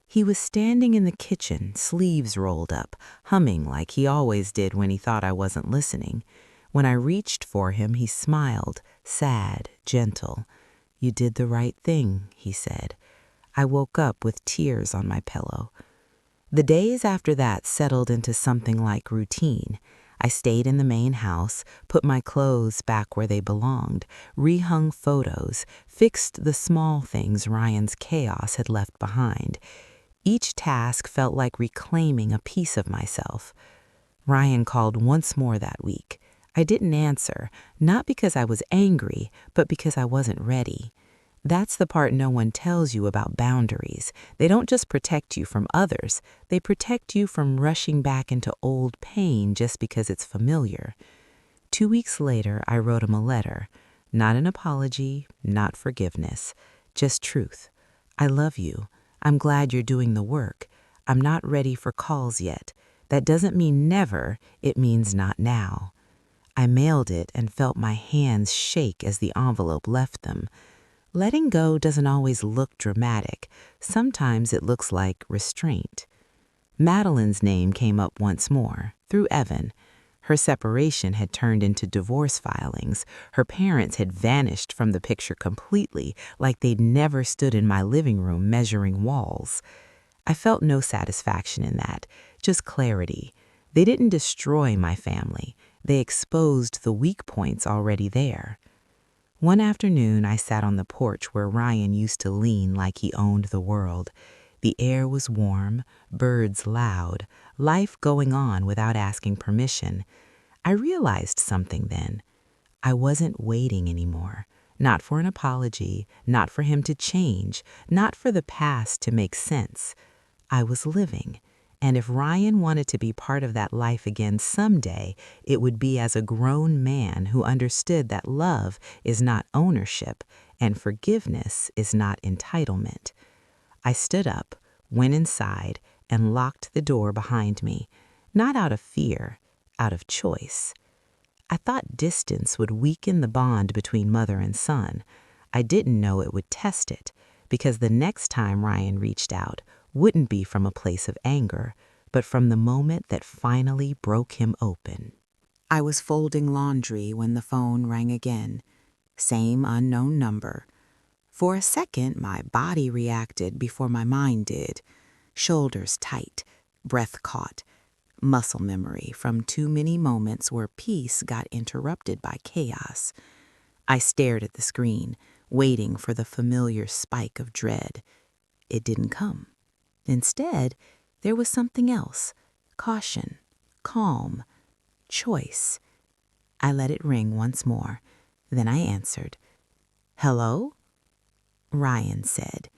He was standing in the kitchen, sleeves rolled up, humming like he always did when he thought I wasn't listening. When I reached for him, he smiled, sad, gentle. You did the right thing, he said. I woke up with tears on my pillow. The days after that settled into something like routine. I stayed in the main house, put my clothes back where they belonged, rehung photos, fixed the small things Ryan's chaos had left behind. Each task felt like reclaiming a piece of myself. Ryan called once more that week. I didn't answer, not because I was angry, but because I wasn't ready. That's the part no one tells you about boundaries. They don't just protect you from others, they protect you from rushing back into old pain just because it's familiar. 2 weeks later, I wrote him a letter. Not an apology, not forgiveness, just truth. I love you. I'm glad you're doing the work. I'm not ready for calls yet. That doesn't mean never, it means not now. I mailed it and felt my hands shake as the envelope left them. Letting go doesn't always look dramatic. Sometimes it looks like restraint. Madeline's name came up once more, through Evan. Her separation had turned into divorce filings. Her parents had vanished from the picture completely, like they'd never stood in my living room measuring walls. I felt no satisfaction in that, just clarity. They didn't destroy my family. They exposed the weak points already there. One afternoon, I sat on the porch where Ryan used to lean like he owned the world. The air was warm, birds loud, life going on without asking permission. I realized something then. I wasn't waiting anymore. Not for an apology, not for him to change, not for the past to make sense. I was living. And if Ryan wanted to be part of that life again someday, it would be as a grown man who understood that love is not ownership and forgiveness is not entitlement. I stood up, went inside, and locked the door behind me, not out of fear, out of choice. I thought distance would weaken the bond between mother and son. I didn't know it would test it, because the next time Ryan reached out wouldn't be from a place of anger, but from the moment that finally broke him open. I was folding laundry when the phone rang again. Same unknown number. For a second, my body reacted before my mind did. Shoulders tight, breath caught, muscle memory from too many moments where peace got interrupted by chaos. I stared at the screen, waiting for the familiar spike of dread. It didn't come. Instead, there was something else. Caution, calm, choice. I let it ring once more. Then I answered. "Hello?" Ryan said.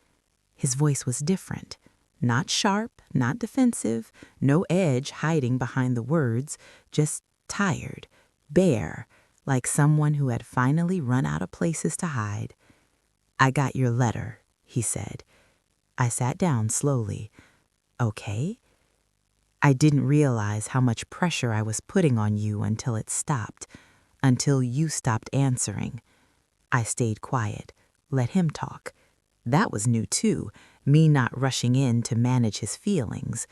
His voice was different. Not sharp, not defensive, no edge hiding behind the words, just tired, bare, like someone who had finally run out of places to hide. "I got your letter," he said. I sat down slowly. "Okay?" "I didn't realize how much pressure I was putting on you until it stopped, until you stopped answering." I stayed quiet, let him talk. That was new too, me not rushing in to manage his feelings.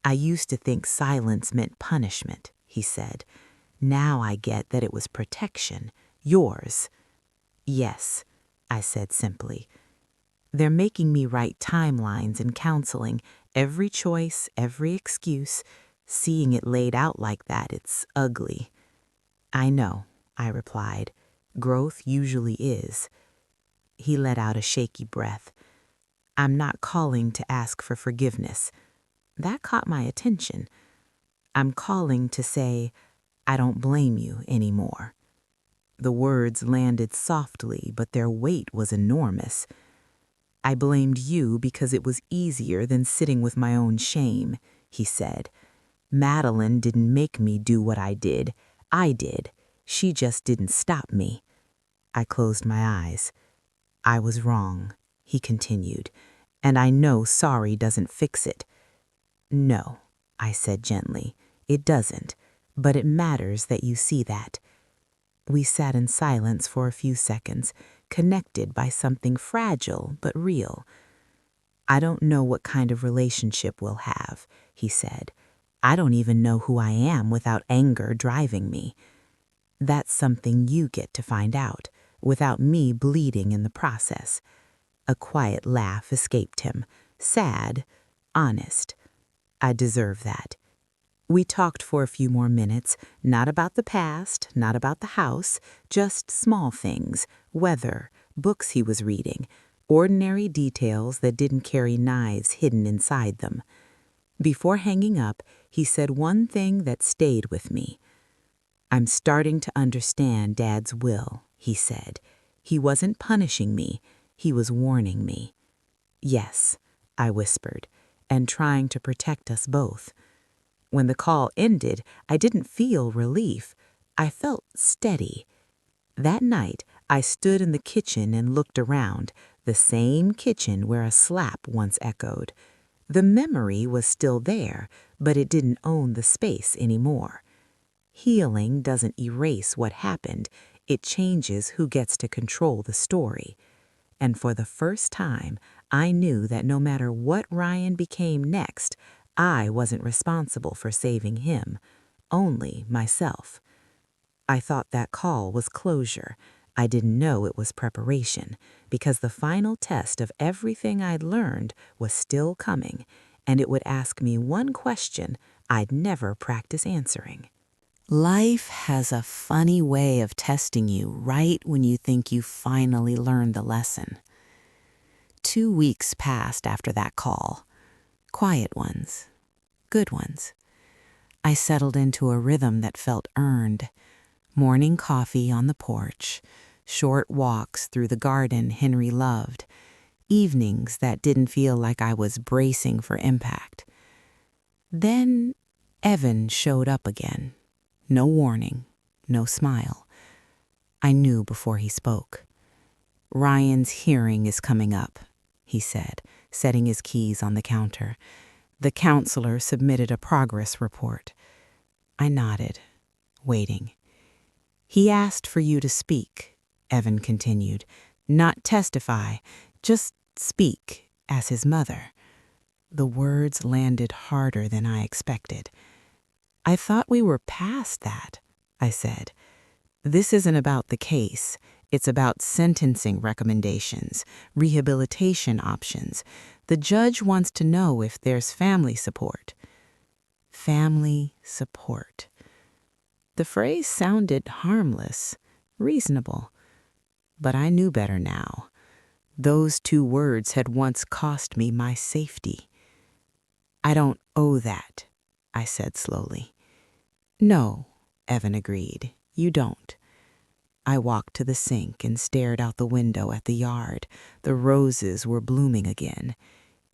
"I used to think silence meant punishment," he said. "Now I get that it was protection, yours." "Yes," I said simply. "They're making me write timelines in counseling, every choice, every excuse. Seeing it laid out like that, it's ugly." "I know," I replied. "Growth usually is." He let out a shaky breath. "I'm not calling to ask for forgiveness." That caught my attention. "I'm calling to say, I don't blame you anymore." The words landed softly, but their weight was enormous. "I blamed you because it was easier than sitting with my own shame," he said. "Madeline didn't make me do what I did. I did. She just didn't stop me." I closed my eyes. "I was wrong," he continued, "and I know sorry doesn't fix it." "No," I said gently, "it doesn't, but it matters that you see that." We sat in silence for a few seconds, connected by something fragile but real. "I don't know what kind of relationship we'll have," he said. "I don't even know who I am without anger driving me." "That's something you get to find out, without me bleeding in the process." A quiet laugh escaped him, sad, honest. "I deserve that." We talked for a few more minutes, not about the past, not about the house, just small things, weather, books he was reading, ordinary details that didn't carry knives hidden inside them. Before hanging up, he said one thing that stayed with me. "I'm starting to understand Dad's will," he said. "He wasn't punishing me, he was warning me." "Yes," I whispered, "and trying to protect us both." When the call ended, I didn't feel relief. I felt steady. That night, I stood in the kitchen and looked around, the same kitchen where a slap once echoed. The memory was still there, but it didn't own the space anymore. Healing doesn't erase what happened, it changes who gets to control the story. And for the first time, I knew that no matter what Ryan became next, I wasn't responsible for saving him. only myself. I thought that call was closure. I didn't know it was preparation, because the final test of everything I'd learned was still coming, and it would ask me one question I'd never practice answering. Life has a funny way of testing you right when you think you finally learned the lesson. 2 weeks passed after that call. Quiet ones, good ones. I settled into a rhythm that felt earned. Morning coffee on the porch, short walks through the garden Henry loved, evenings that didn't feel like I was bracing for impact. Then Evan showed up again. No warning, no smile. I knew before he spoke. "Ryan's hearing is coming up," he said, setting his keys on the counter. The counselor submitted a progress report. I nodded, waiting. "He asked for you to speak," Evan continued. "Not testify, just speak as his mother." The words landed harder than I expected. "I thought we were past that," I said. "This isn't about the case. It's about sentencing recommendations, rehabilitation options. The judge wants to know if there's family support." Family support. The phrase sounded harmless, reasonable. But I knew better now. Those 2 words had once cost me my safety. "I don't owe that," I said slowly. "No," Evan agreed, "you don't." I walked to the sink and stared out the window at the yard. The roses were blooming again.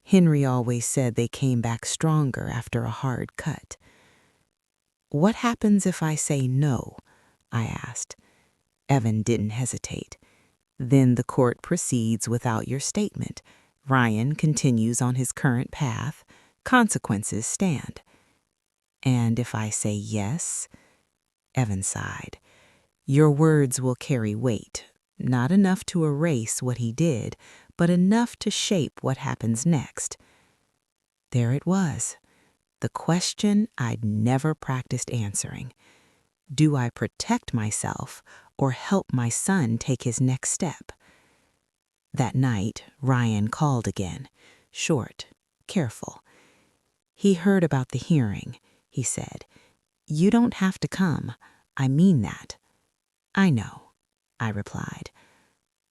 Henry always said they came back stronger after a hard cut. "What happens if I say no?" I asked. Evan didn't hesitate. "Then the court proceeds without your statement. Ryan continues on his current path. Consequences stand." "And if I say yes?" Evan sighed. "Your words will carry weight, not enough to erase what he did, but enough to shape what happens next." There it was, the question I'd never practiced answering. Do I protect myself or help my son take his next step? That night, Ryan called again, short, careful. "He heard about the hearing," he said. "You don't have to come. I mean that." "I know," I replied.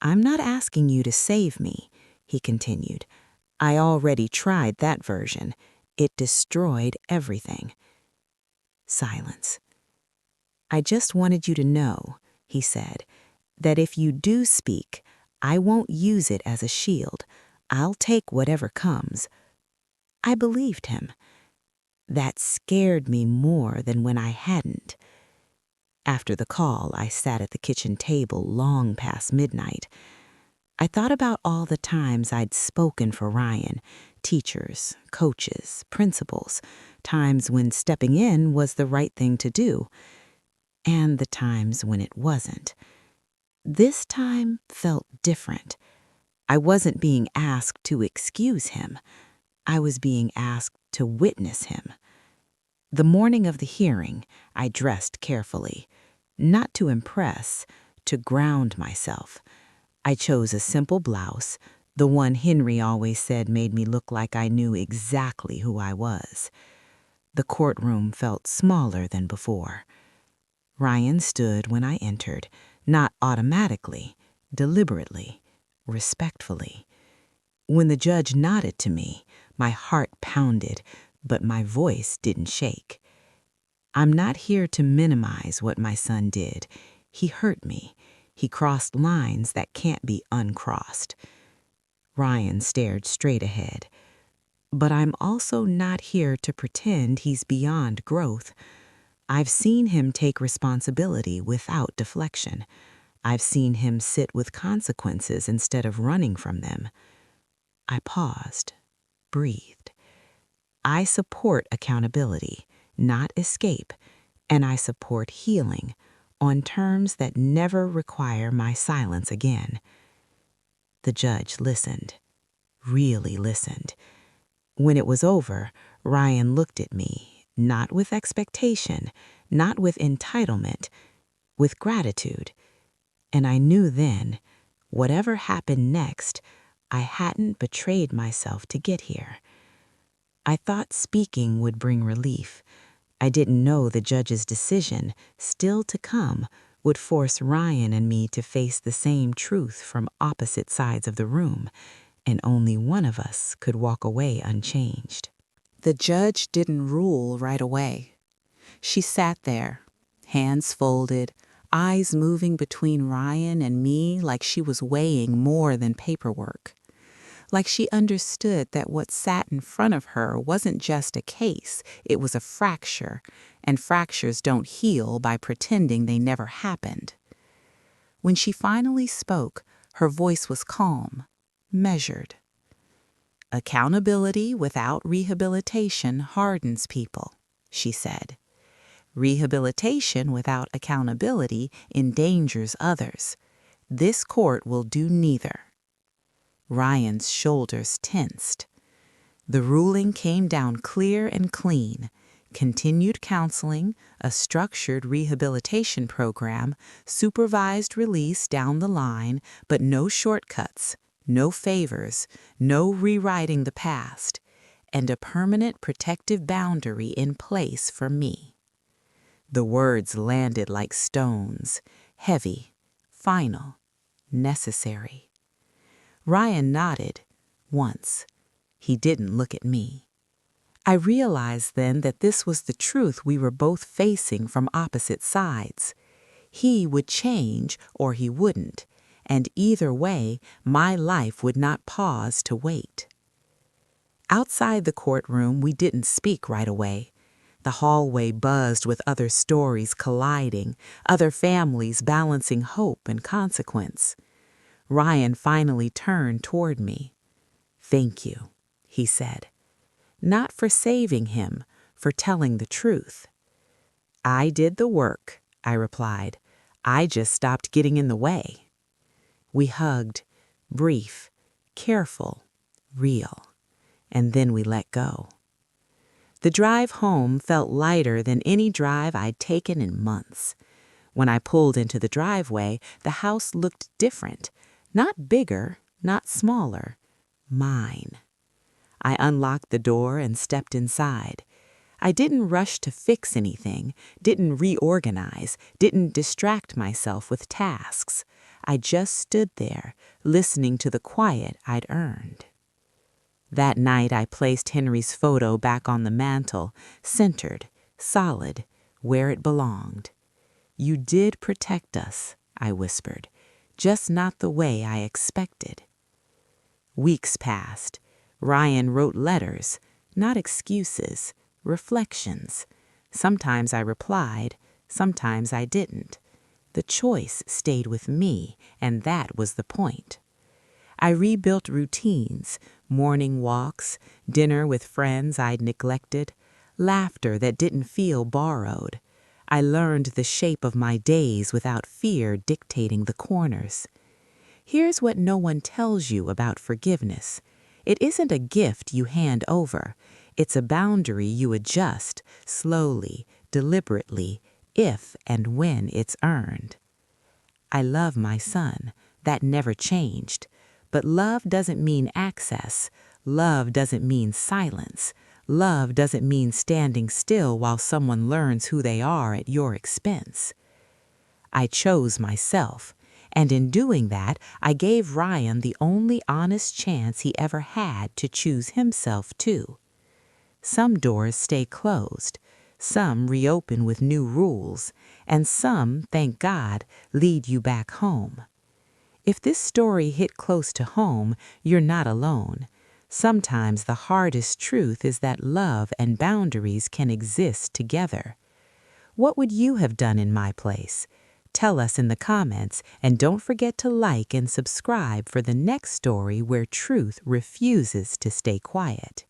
"I'm not asking you to save me," he continued. "I already tried that version. It destroyed everything." Silence. "I just wanted you to know," he said, "that if you do speak, I won't use it as a shield. I'll take whatever comes." I believed him. That scared me more than when I hadn't. After the call, I sat at the kitchen table long past midnight. I thought about all the times I'd spoken for Ryan, teachers, coaches, principals, times when stepping in was the right thing to do, and the times when it wasn't. This time felt different. I wasn't being asked to excuse him. I was being asked to witness him. The morning of the hearing, I dressed carefully, not to impress, to ground myself. I chose a simple blouse, the one Henry always said made me look like I knew exactly who I was. The courtroom felt smaller than before. Ryan stood when I entered, not automatically, deliberately, respectfully. When the judge nodded to me, my heart pounded, but my voice didn't shake. "I'm not here to minimize what my son did. He hurt me. He crossed lines that can't be uncrossed." Ryan stared straight ahead. "But I'm also not here to pretend he's beyond growth. I've seen him take responsibility without deflection. I've seen him sit with consequences instead of running from them." I paused, breathed. I support accountability, not escape, and I support healing on terms that never require my silence again. The judge listened, really listened. When it was over, Ryan looked at me, not with expectation, not with entitlement, with gratitude. And I knew then, whatever happened next, I hadn't betrayed myself to get here. I thought speaking would bring relief. I didn't know the judge's decision, still to come, would force Ryan and me to face the same truth from opposite sides of the room, and only one of us could walk away unchanged. The judge didn't rule right away. She sat there, hands folded, eyes moving between Ryan and me like she was weighing more than paperwork. Like she understood that what sat in front of her wasn't just a case, it was a fracture, and fractures don't heal by pretending they never happened. When she finally spoke, her voice was calm, measured. "Accountability without rehabilitation hardens people," she said. "Rehabilitation without accountability endangers others. This court will do neither." Ryan's shoulders tensed. The ruling came down clear and clean. Continued counseling, a structured rehabilitation program, supervised release down the line, but no shortcuts, no favors, no rewriting the past, and a permanent protective boundary in place for me. The words landed like stones, heavy, final, necessary. Ryan nodded, once. He didn't look at me. I realized then that this was the truth we were both facing from opposite sides. He would change or he wouldn't, and either way, my life would not pause to wait. Outside the courtroom, we didn't speak right away. The hallway buzzed with other stories colliding, other families balancing hope and consequence. Ryan finally turned toward me. "Thank you," he said. "Not for saving him, for telling the truth." "I did the work," I replied. "I just stopped getting in the way." We hugged, brief, careful, real, and then we let go. The drive home felt lighter than any drive I'd taken in months. When I pulled into the driveway, the house looked different. Not bigger, not smaller. Mine. I unlocked the door and stepped inside. I didn't rush to fix anything, didn't reorganize, didn't distract myself with tasks. I just stood there, listening to the quiet I'd earned. That night I placed Henry's photo back on the mantel, centered, solid, where it belonged. "You did protect us," I whispered, "just not the way I expected." Weeks passed. Ryan wrote letters, not excuses, reflections. Sometimes I replied, sometimes I didn't. The choice stayed with me, and that was the point. I rebuilt routines, morning walks, dinner with friends I'd neglected, laughter that didn't feel borrowed. I learned the shape of my days without fear dictating the corners. Here's what no one tells you about forgiveness. It isn't a gift you hand over. It's a boundary you adjust, slowly, deliberately, if and when it's earned. I love my son. That never changed. But love doesn't mean access. Love doesn't mean silence. Love doesn't mean standing still while someone learns who they are at your expense. I chose myself. And in doing that, I gave Ryan the only honest chance he ever had to choose himself too. Some doors stay closed, some reopen with new rules, and some, thank God, lead you back home. If this story hit close to home, you're not alone. Sometimes the hardest truth is that love and boundaries can exist together. What would you have done in my place? Tell us in the comments, and don't forget to like and subscribe for the next story where truth refuses to stay quiet.